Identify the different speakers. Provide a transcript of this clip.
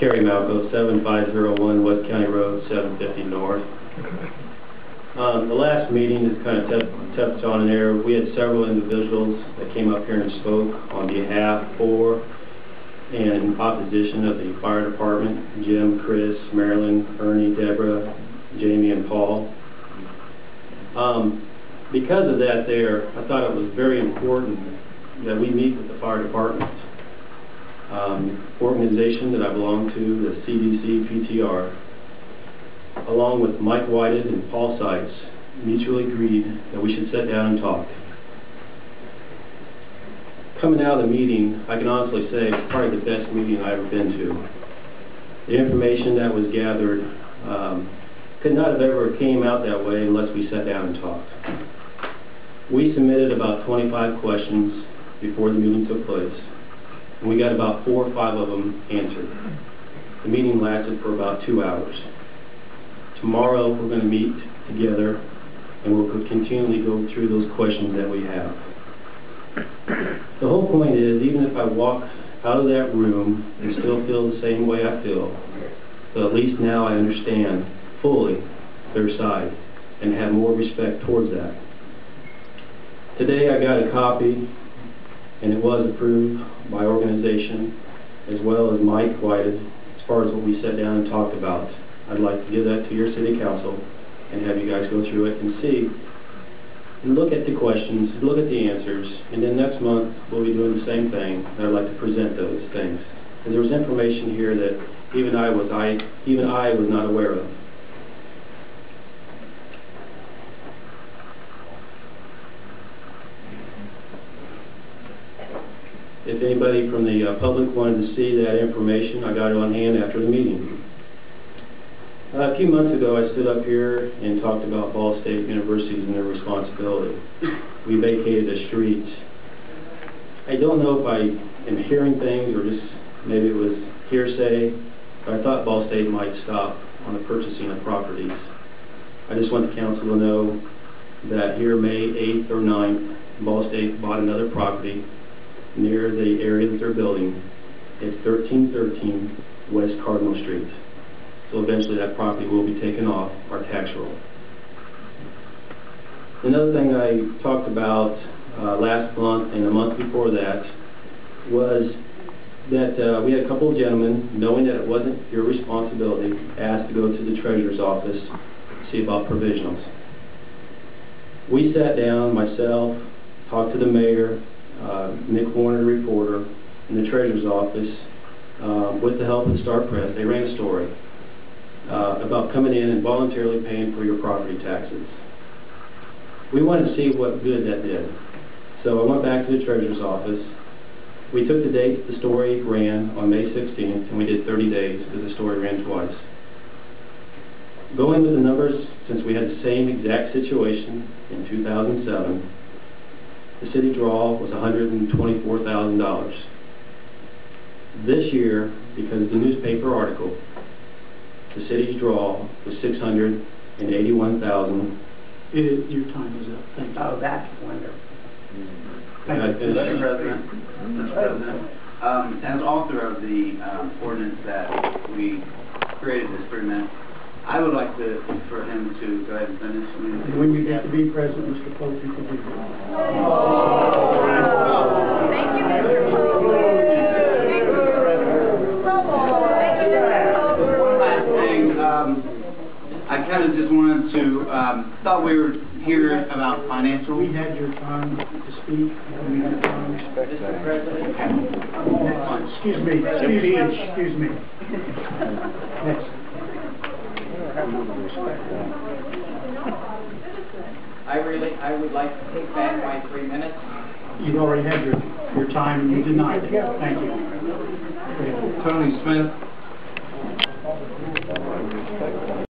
Speaker 1: Cary Malchow, 7501 West County Road, 750 North. The last meeting is kind of touched on there. We had several individuals that came up here and spoke on behalf for and in opposition of the fire department: Jim, Chris, Marilyn, Ernie, Deborah, Jamie, and Paul. Because of that I thought it was very important that we meet with the fire department. Organization that I belong to, the CDCPTR, along with Mike Whited and Paul Seitz, mutually agreed that we should sit down and talk. Coming out of the meeting, I can honestly say it's probably the best meeting I've ever been to. The information that was gathered could not have ever came out that way unless we sat down and talked. We submitted about 25 questions before the meeting took place, and we got about 4 or 5 of them answered. The meeting lasted for about 2 hours. Tomorrow we're going to meet together and we'll continually go through those questions that we have. The whole point is, even if I walk out of that room and still feel the same way I feel, but at least now I understand fully their side and have more respect towards that. Today I got a copy, and it was approved by organization as well as Mike Whited as far as what we sat down and talked about. I'd like to give that to your city council and have you guys go through it and see and look at the questions, look at the answers, and then next month we'll be doing the same thing, and I'd like to present those things. And there was information here that even I was not aware of. If anybody from the public wanted to see that information, I got it on hand after the meeting. A few months ago, I stood up here and talked about Ball State universities and their responsibility. We vacated the streets. I don't know if I am hearing things or just maybe it was hearsay, but I thought Ball State might stop on the purchasing of properties. I just want the council to know that here May 8th or 9th, Ball State bought another property near the area that they're building. It's 1313 West Cardinal Street. So eventually that property will be taken off our tax roll. Another thing I talked about last month and the month before that was that we had a couple of gentlemen, knowing that it wasn't your responsibility, asked to go to the treasurer's office to see about provisionals. We sat down, myself, talked to the mayor, Nick Warner, the reporter, in the treasurer's office, with the help of the Star Press. They ran a story about coming in and voluntarily paying for your property taxes. We wanted to see what good that did. So I went back to the treasurer's office. We took the date the story ran on May 16th, and we did 30 days because the story ran twice. Going with the numbers, since we had the same exact situation in 2007, the city draw was $124,000. This year, because of the newspaper article, the city's draw was $681,000.
Speaker 2: Your time is up. Thank you.
Speaker 3: Oh, that's wonderful.
Speaker 1: Thank you.
Speaker 4: Mr. President, as author of the ordinance that we created this agreement, I would like for him to go ahead and finish.
Speaker 2: When you get to be president, Mr. Polk, you can do that.
Speaker 5: Thank you, Mr. Polk. Thank you, Mr.
Speaker 4: One last thing, I kind of just wanted to, thought we were here about financial.
Speaker 2: We had your time to speak. We had time.
Speaker 4: Mr. President.
Speaker 2: Excuse me. Next.
Speaker 3: I would like to take back my 3 minutes.
Speaker 2: You've already had your time and you denied it. Thank you.
Speaker 4: Tony Smith.